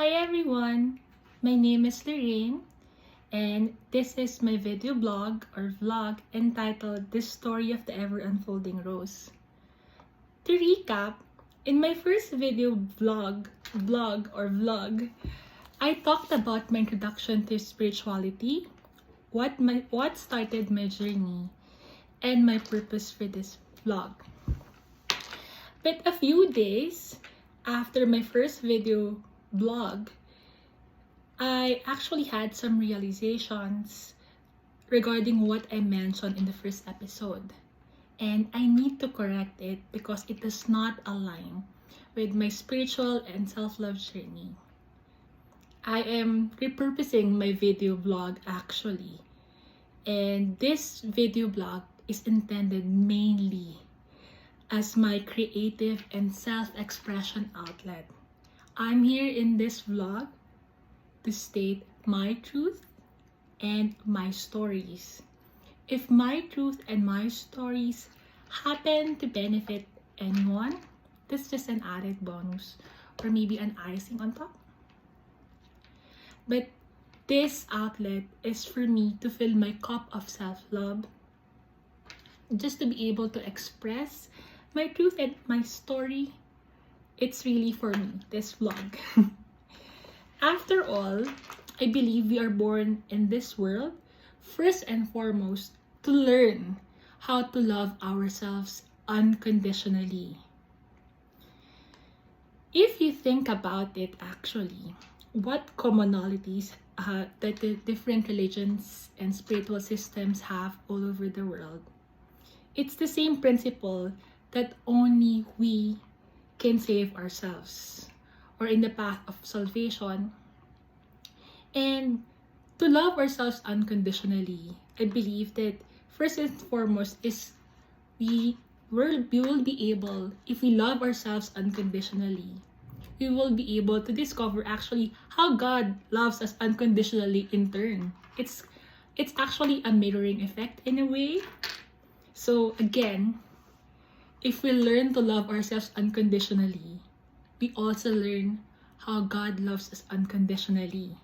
Hi everyone, my name is Lorraine and this is my video blog or vlog entitled The Story of the Ever Unfolding Rose. To recap, in my first video vlog, I talked about my introduction to spirituality, what started my journey, and my purpose for this vlog. But a few days after my first video blog, I actually had some realizations regarding what I mentioned in the first episode. And I need to correct it because it does not align with my spiritual and self-love journey. I am repurposing my video blog actually. And this video blog is intended mainly as my creative and self-expression outlet. I'm here in this vlog to state my truth and my stories. If my truth and my stories happen to benefit anyone, that's just an added bonus or maybe an icing on top. But this outlet is for me to fill my cup of self-love, just to be able to express my truth and my story. It's really for me, this vlog. After all, I believe we are born in this world, first and foremost, to learn how to love ourselves unconditionally. If you think about it actually, what commonalities that the different religions and spiritual systems have all over the world, it's the same principle that only we can save ourselves or in the path of salvation. And to love ourselves unconditionally, I believe that first and foremost is we will be able, if we love ourselves unconditionally, we will be able to discover actually how God loves us unconditionally in turn. It's actually a mirroring effect in a way. So again, if we learn to love ourselves unconditionally, we also learn how God loves us unconditionally.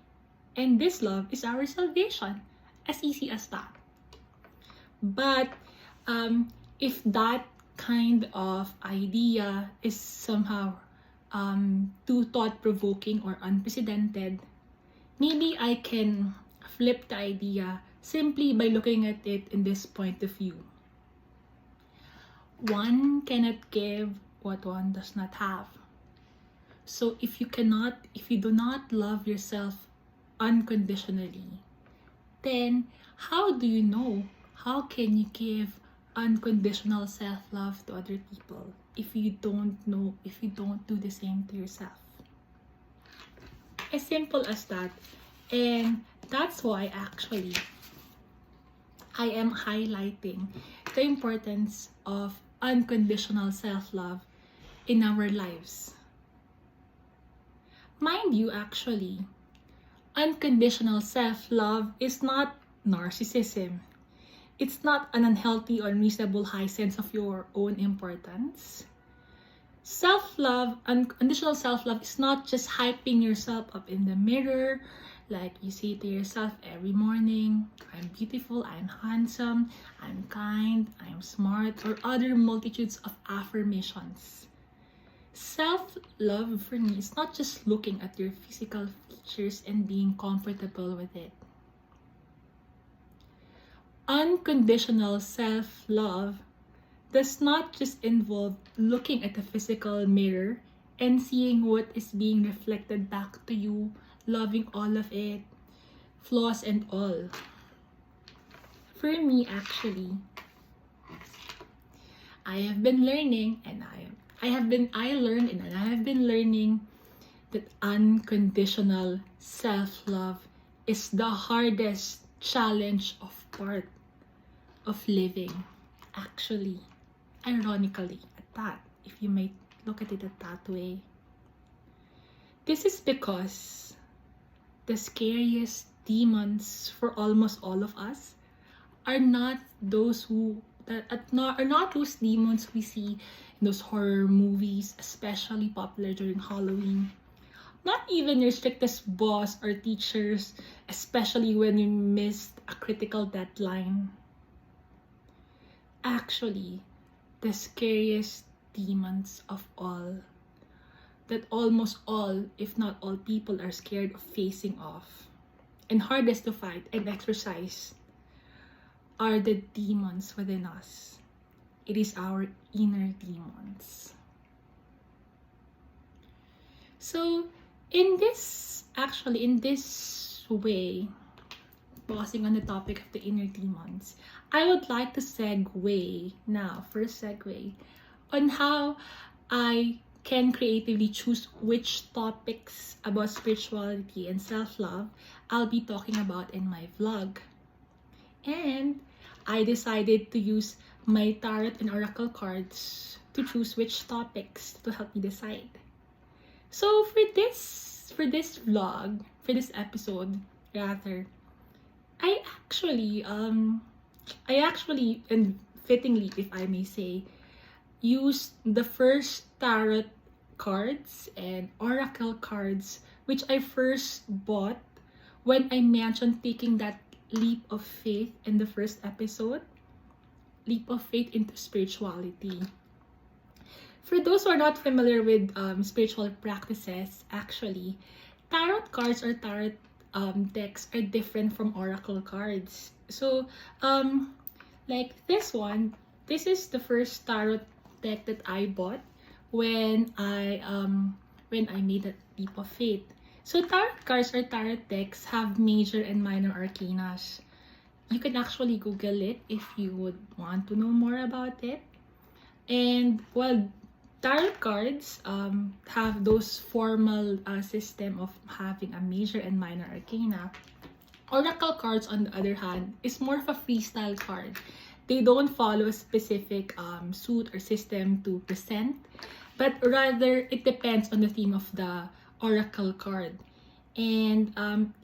And this love is our salvation. As easy as that. But if that kind of idea is somehow too thought-provoking or unprecedented, maybe I can flip the idea simply by looking at it in this point of view. One cannot give what one does not have. So if you do not love yourself unconditionally, then how do you know? How can you give unconditional self-love to other people if you don't know, if you don't do the same to yourself? As simple as that. And that's why actually I am highlighting the importance of unconditional self-love in our lives. Mind you, actually, unconditional self-love is not narcissism. It's not an unhealthy or unreasonable high sense of your own importance. Self-love, unconditional self-love is not just hyping yourself up in the mirror, like you say to yourself every morning, I'm beautiful, I'm handsome, I'm kind, I'm smart, or other multitudes of affirmations. Self-love for me is not just looking at your physical features and being comfortable with it. Unconditional self-love does not just involve looking at the physical mirror and seeing what is being reflected back to you, loving all of it, flaws and all. For me, actually, I have been learning that unconditional self-love is the hardest challenge of part of living. Actually, ironically at that, if you may look at it that way. This is because the scariest demons for almost all of us are not those demons we see in those horror movies, especially popular during Halloween, Not even your strictest boss or teachers, especially when you missed a critical deadline. Actually, the scariest demons of all, that almost all, if not all people are scared of facing off, and hardest to fight and exercise, are the demons within us. It is our inner demons. So, in this way, pausing on the topic of the inner demons, I would like to segue now, first segue, on how I can creatively choose which topics about spirituality and self-love I'll be talking about in my vlog. And I decided to use my tarot and oracle cards to choose which topics to help me decide. So for this vlog, for this episode, rather, I actually, and fittingly, if I may say, used the first tarot cards and oracle cards, which I first bought when I mentioned taking that leap of faith in the first episode, leap of faith into spirituality. For those who are not familiar with spiritual practices, actually, tarot cards or tarot decks are different from oracle cards. So, like this one, this is the first tarot deck that I bought when I made that leap of faith. So tarot cards or tarot decks have major and minor arcanas. You can actually Google it if you would want to know more about it. And well, tarot cards have those formal system of having a major and minor arcana. Oracle cards, on the other hand, is more of a freestyle card. They don't follow a specific suit or system to present, but rather it depends on the theme of the oracle card. And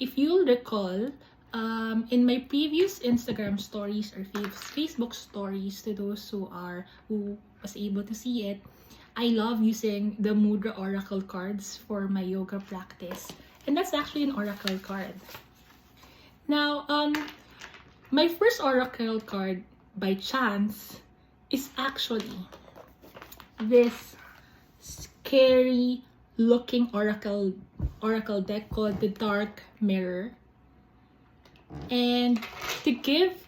if you'll recall, in my previous Instagram stories or Facebook stories, to those who was able to see it, I love using the Mudra Oracle cards for my yoga practice. And that's actually an oracle card. Now, my first oracle card, by chance, is actually this scary looking oracle deck called the Dark Mirror. And to give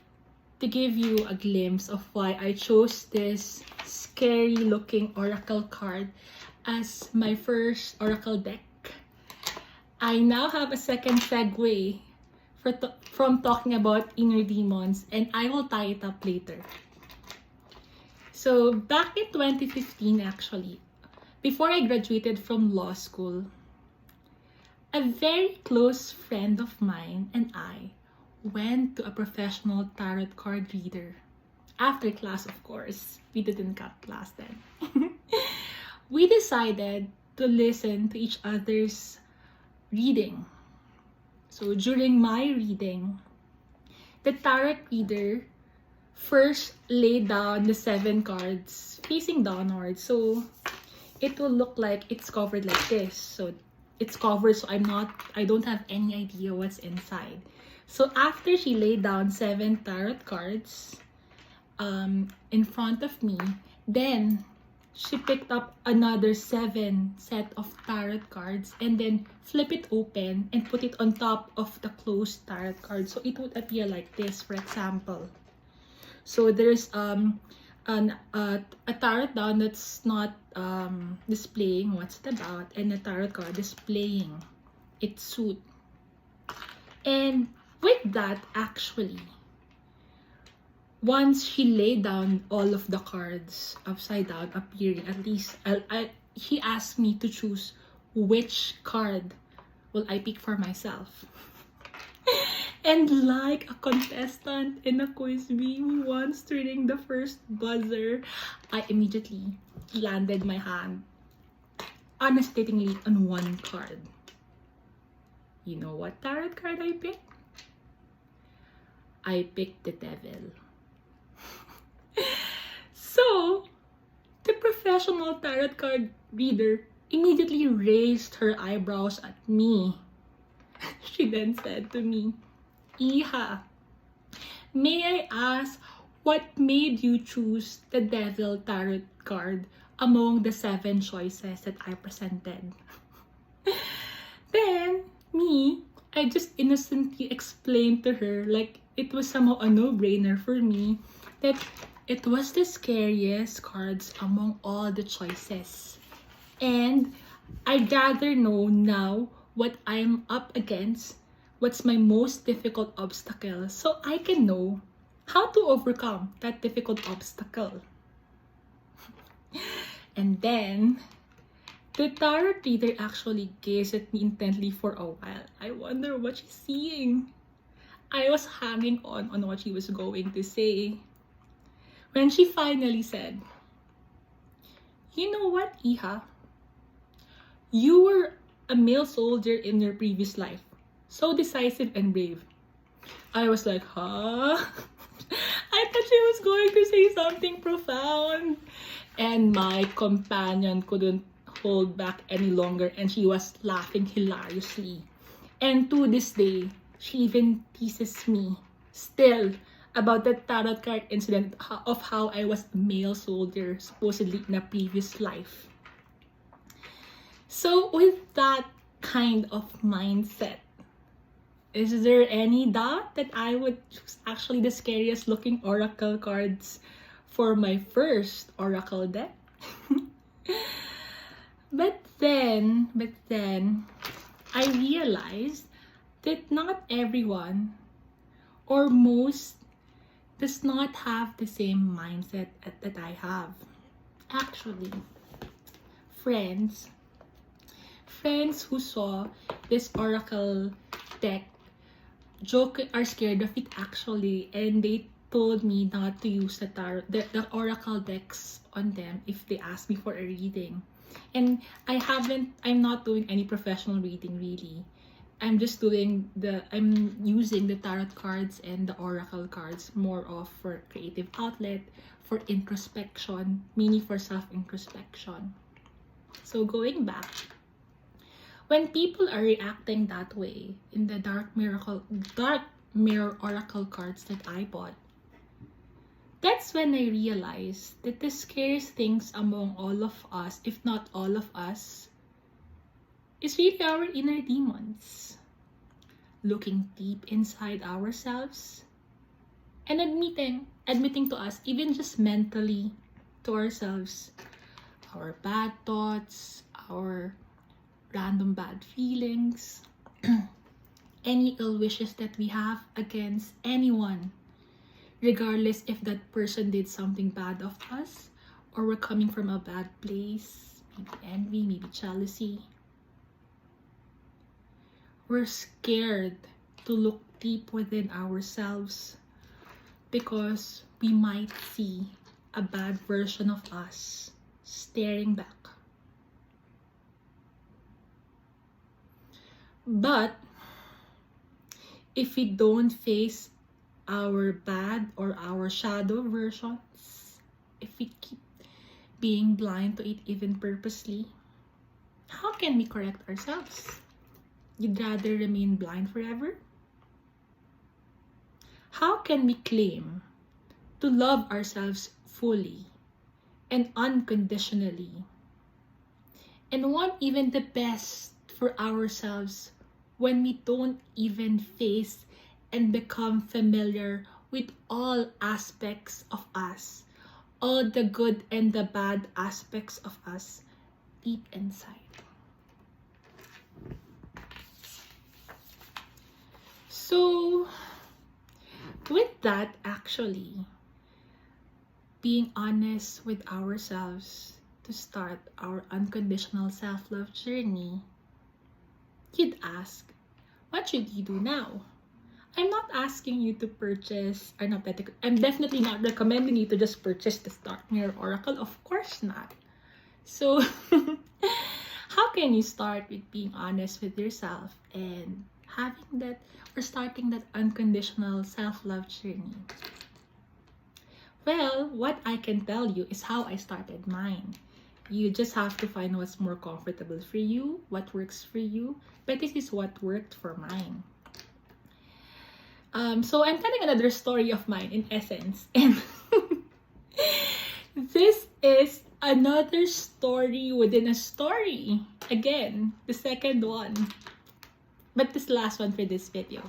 you a glimpse of why I chose this scary looking oracle card as my first oracle deck, I now have a second segue from talking about inner demons, and I will tie it up later. So back in 2015, actually, before I graduated from law school, a very close friend of mine and I went to a professional tarot card reader. After class, of course. We didn't cut class then. We decided to listen to each other's reading. So during my reading, the tarot reader first laid down the 7 cards facing downwards. So it will look like it's covered like this. So it's covered, so I don't have any idea what's inside. So after she laid down 7 tarot cards in front of me, then she picked up another 7 set of tarot cards and then flip it open and put it on top of the closed tarot card. So it would appear like this, for example. So there's a tarot down that's not displaying what's it about, and a tarot card displaying its suit. And with that, actually, once she laid down all of the cards upside down, appearing, at least, he asked me to choose which card will I pick for myself. And like a contestant in a quiz bee who wants to ring the first buzzer, I immediately landed my hand unhesitatingly on one card. You know what tarot card I picked? I picked the Devil. So, the professional tarot card reader immediately raised her eyebrows at me. She then said to me, Iha, may I ask what made you choose the Devil Tarot card among the 7 choices that I presented? Then, I just innocently explained to her, like it was somehow a no-brainer for me, that it was the scariest cards among all the choices. And I'd rather know now what I'm up against, what's my most difficult obstacle, so I can know how to overcome that difficult obstacle. And then, the tarot reader actually gazed at me intently for a while. I wonder what she's seeing. I was hanging on what she was going to say. When she finally said, you know what, Iha? You were a male soldier in your previous life. So decisive and brave. I was like, huh? I thought she was going to say something profound. And my companion couldn't hold back any longer, and she was laughing hilariously. And to this day, she even teases me still about the tarot card incident of how I was a male soldier supposedly in a previous life. So with that kind of mindset, is there any doubt that I would choose actually the scariest looking oracle cards for my first oracle deck? But then, I realized that not everyone, or most, does not have the same mindset that I have. Actually, friends who saw this oracle deck are scared of it actually, and they told me not to use the oracle decks on them if they ask me for a reading. And I'm not doing any professional reading really. I'm using the tarot cards and the oracle cards more of for creative outlet, for introspection, meaning for self-introspection. So going back, when people are reacting that way in the dark mirror oracle cards that I bought, that's when I realized that the scariest things among all of us, if not all of us, is really our inner demons. Looking deep inside ourselves and admitting to us, even just mentally to ourselves, our bad thoughts, our random bad feelings, any ill wishes that we have against anyone, regardless if that person did something bad of us or we're coming from a bad place, maybe envy, maybe jealousy. We're scared to look deep within ourselves because we might see a bad version of us staring back. But if we don't face our bad or our shadow versions, if we keep being blind to it even purposely, how can we correct ourselves? You'd rather remain blind forever? How can we claim to love ourselves fully and unconditionally and want even the best for ourselves when we don't even face and become familiar with all aspects of us, all the good and the bad aspects of us deep inside? So, with that, actually, being honest with ourselves to start our unconditional self-love journey, you'd ask, what should you do now? I'm not asking you to purchase, I'm definitely not recommending you to just purchase the Dark Mirror Oracle, of course not. So, how can you start with being honest with yourself and having that, or starting that unconditional self-love journey? Well, what I can tell you is how I started mine. You just have to find what's more comfortable for you, what works for you. But this is what worked for mine. So I'm telling another story of mine in essence. And this is another story within a story. Again, the second one. But this last one for this video.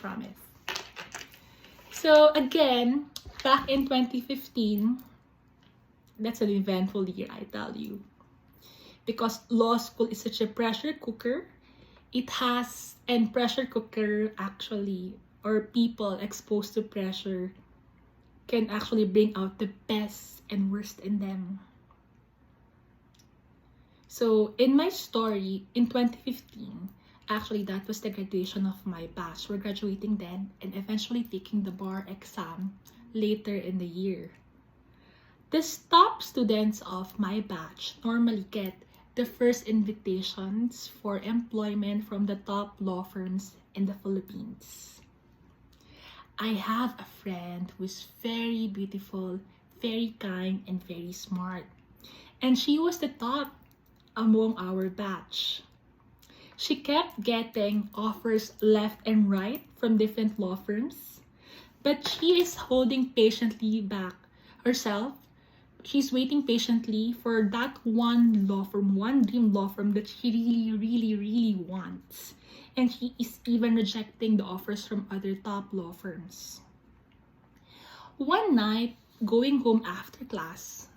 Promise. So again, back in 2015, that's an eventful year, I tell you. Because law school is such a pressure cooker. It has, and pressure cooker actually, or people exposed to pressure, can actually bring out the best and worst in them. So in my story, in 2015, actually that was the graduation of my batch. We're graduating then and eventually taking the bar exam later in the year. The top students of my batch normally get the first invitations for employment from the top law firms in the Philippines. I have a friend who's very beautiful, very kind, and very smart. And she was the top among our batch. She kept getting offers left and right from different law firms, but she is holding patiently back herself. She's waiting patiently for that one law firm, one dream law firm that she really wants. And she is even rejecting the offers from other top law firms. One night, going home after class,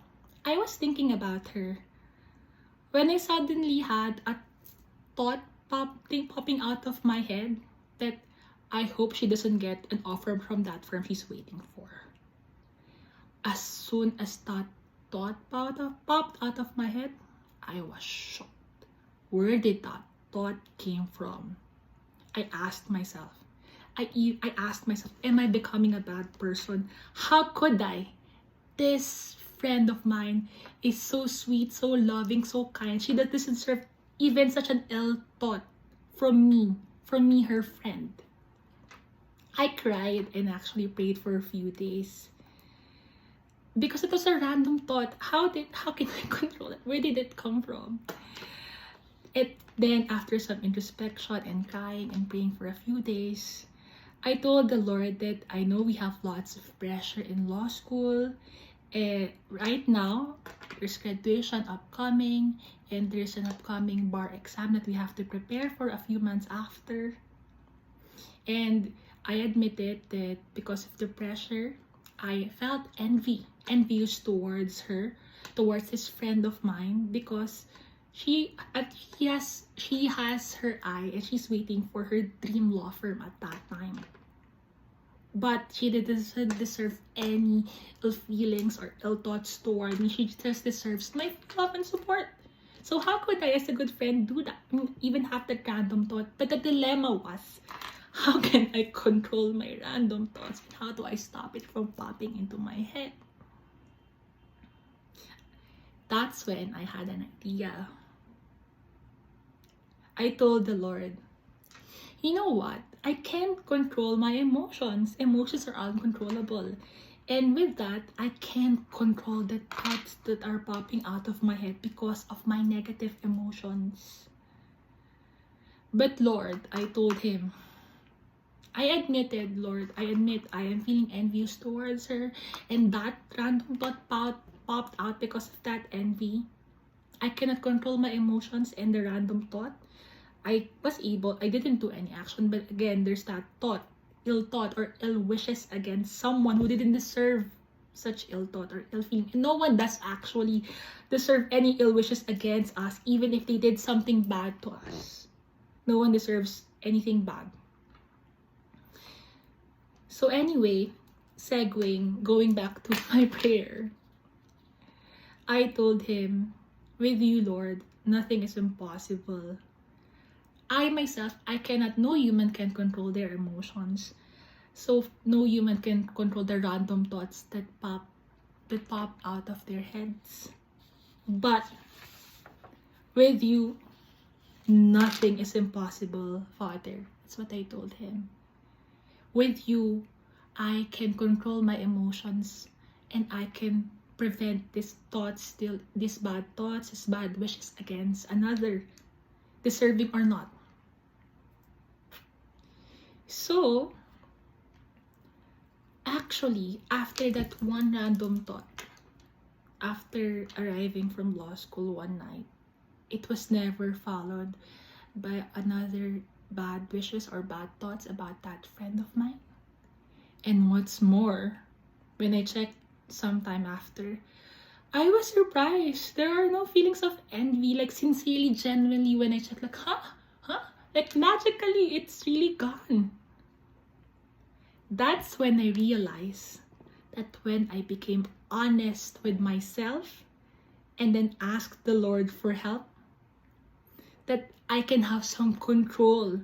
I was thinking about her when I suddenly had a thought popping out of my head that I hope she doesn't get an offer from that firm she's waiting for. As soon as that thought popped out of my head, I was shocked. Where did that thought came from? I asked myself, am I becoming a bad person? How could I? This friend of mine is so sweet, so loving, so kind. She doesn't deserve even such an ill thought from me, her friend. I cried and actually prayed for a few days. Because it was a random thought. How can I control it? Where did it come from? Then after some introspection and crying and praying for a few days, I told the Lord that I know we have lots of pressure in law school. Right now, there's graduation upcoming, and there's an upcoming bar exam that we have to prepare for a few months after. And I admitted that because of the pressure, I felt envious towards this friend of mine, because she has her eye and she's waiting for her dream law firm at that time. But she doesn't deserve any ill feelings or ill thoughts toward me. She just deserves my love and support. So how could I, as a good friend, do that? I mean, even have that random thought. But the dilemma was, how can I control my random thoughts? And how do I stop it from popping into my head? That's when I had an idea. I told the Lord, you know what? I can't control my emotions. Emotions are uncontrollable. And with that, I can't control the thoughts that are popping out of my head because of my negative emotions. But Lord, I told him, I admit I am feeling envious towards her, and that random thought popped out because of that envy. I cannot control my emotions and the random thought. I didn't do any action, but again, there's that ill thought or ill wishes against someone who didn't deserve such ill thought or ill feeling. No one does actually deserve any ill wishes against us, even if they did something bad to us. No one deserves anything bad. So anyway, going back to my prayer, I told him, with you, Lord, nothing is impossible. No human can control their emotions. So no human can control the random thoughts that pop out of their heads. But with you, nothing is impossible, Father. That's what I told him. With you, I can control my emotions and I can prevent these bad thoughts, these bad wishes against another, deserving or not. So, actually, after that one random thought, after arriving from law school one night, it was never followed by another bad wishes or bad thoughts about that friend of mine. And what's more, when I checked sometime after, I was surprised. There are no feelings of envy, like sincerely, genuinely, when I checked, like, like magically, it's really gone. That's when I realized that when I became honest with myself and then asked the Lord for help, that I can have some control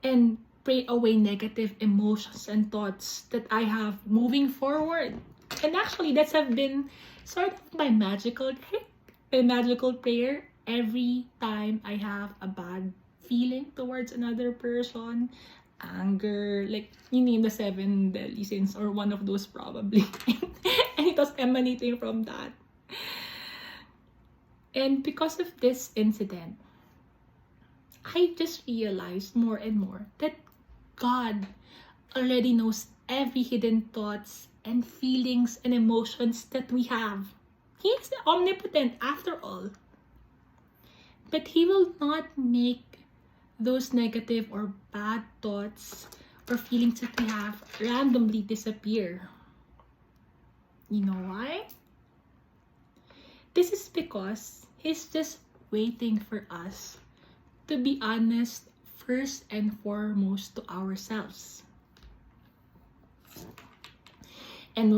and pray away negative emotions and thoughts that I have moving forward. And actually, that's have been sort of my magical trick, my magical prayer. Every time I have a bad feeling towards another person, anger, like you name the 7 deadly sins or one of those probably. And it was emanating from that. And because of this incident, I just realized more and more that God already knows every hidden thoughts and feelings and emotions that we have. He is omnipotent after all. But He will not make those negative or bad thoughts or feelings that we have randomly disappear. You know why? This is because He's just waiting for us to be honest first and foremost to ourselves. And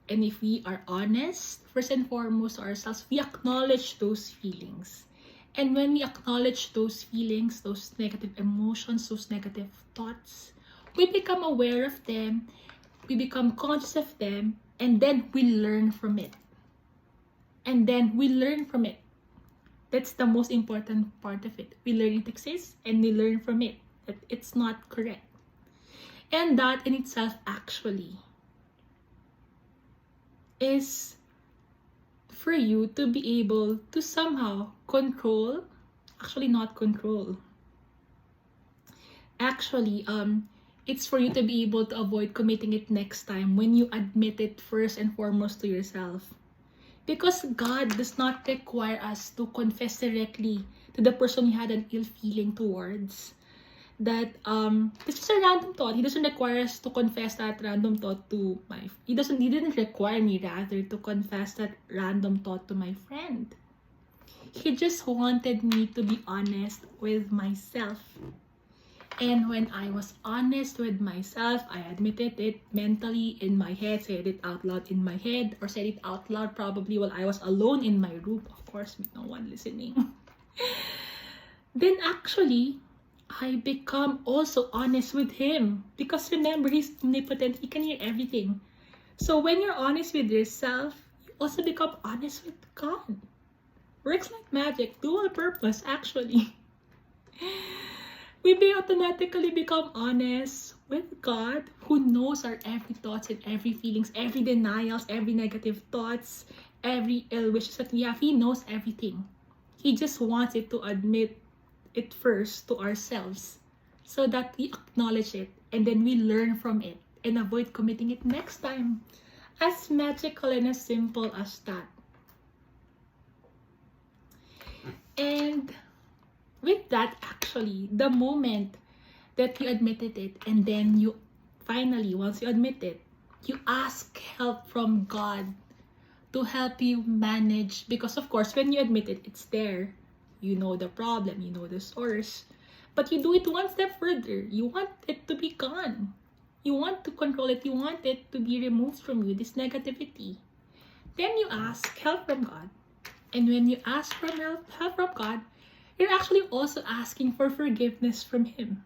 if we are honest first and foremost to ourselves, we acknowledge those feelings. And when we acknowledge those feelings, those negative emotions, those negative thoughts, we become aware of them, we become conscious of them, and then we learn from it. That's the most important part of it. We learn it exists and we learn from it that it's not correct. And that in itself actually is for you to be able to somehow control, actually not control. Actually, it's for you to be able to avoid committing it next time when you admit it first and foremost to yourself. Because God does not require us to confess directly to the person you had an ill feeling towards. That it's just a random thought. He doesn't require us to confess that random thought to He didn't require me rather to confess that random thought to my friend. He just wanted me to be honest with myself. And when I was honest with myself, I admitted it mentally in my head, said it out loud in my head, or said it out loud probably while I was alone in my room, of course, with no one listening. Then actually, I become also honest with Him. Because remember, He's omnipotent. He can hear everything. So when you're honest with yourself, you also become honest with God. Works like magic. Dual purpose, actually. We may automatically become honest with God, who knows our every thoughts and every feelings, every denials, every negative thoughts, every ill wishes that we have. He knows everything. He just wants it to admit it first to ourselves so that we acknowledge it and then we learn from it and avoid committing it next time. As magical and as simple as that. And with that, actually, the moment that you admitted it and then you finally, once you admit it, you ask help from God to help you manage. Because of course, when you admit it, it's there. You know the problem, you know the source. But you do it one step further. You want it to be gone. You want to control it. You want it to be removed from you, this negativity. Then you ask help from God. And when you ask for help from God, you're actually also asking for forgiveness from Him.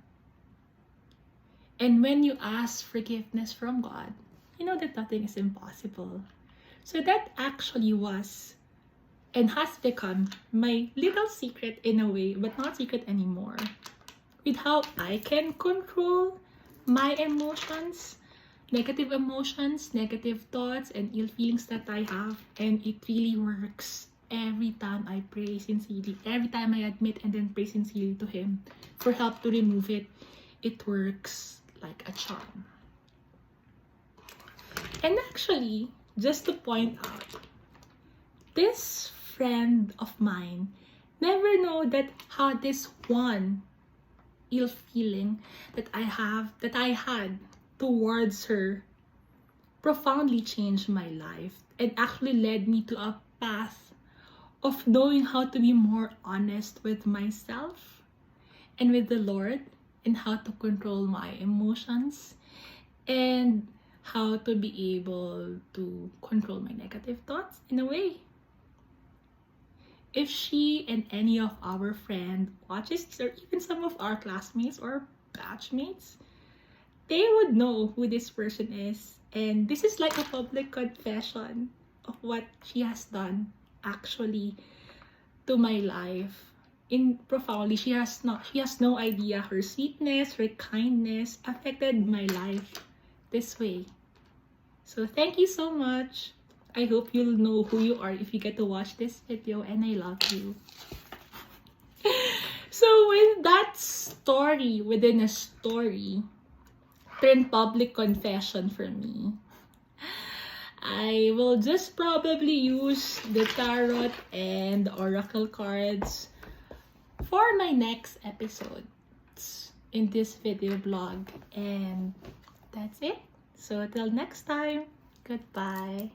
And when you ask forgiveness from God, you know that nothing is impossible. So that actually was and has become my little secret in a way, but not secret anymore. With how I can control my emotions, negative emotions, negative thoughts, and ill feelings that I have. And it really works every time I pray sincerely. Every time I admit and then pray sincerely to Him for help to remove it, it works like a charm. And actually, just to point out, this friend of mine never know that how this one ill feeling that I had towards her profoundly changed my life and actually led me to a path of knowing how to be more honest with myself and with the Lord, and how to control my emotions, and how to be able to control my negative thoughts in a way. If she and any of our friends watches this, or even some of our classmates or batchmates, they would know who this person is. And this is like a public confession of what she has done actually to my life. In profoundly, she has no idea her sweetness, her kindness affected my life this way. So thank you so much. I hope you'll know who you are if you get to watch this video, and I love you. So with that story within a story turned public confession for me, I will just probably use the tarot and the oracle cards for my next episodes in this video blog. And that's it. So till next time, goodbye.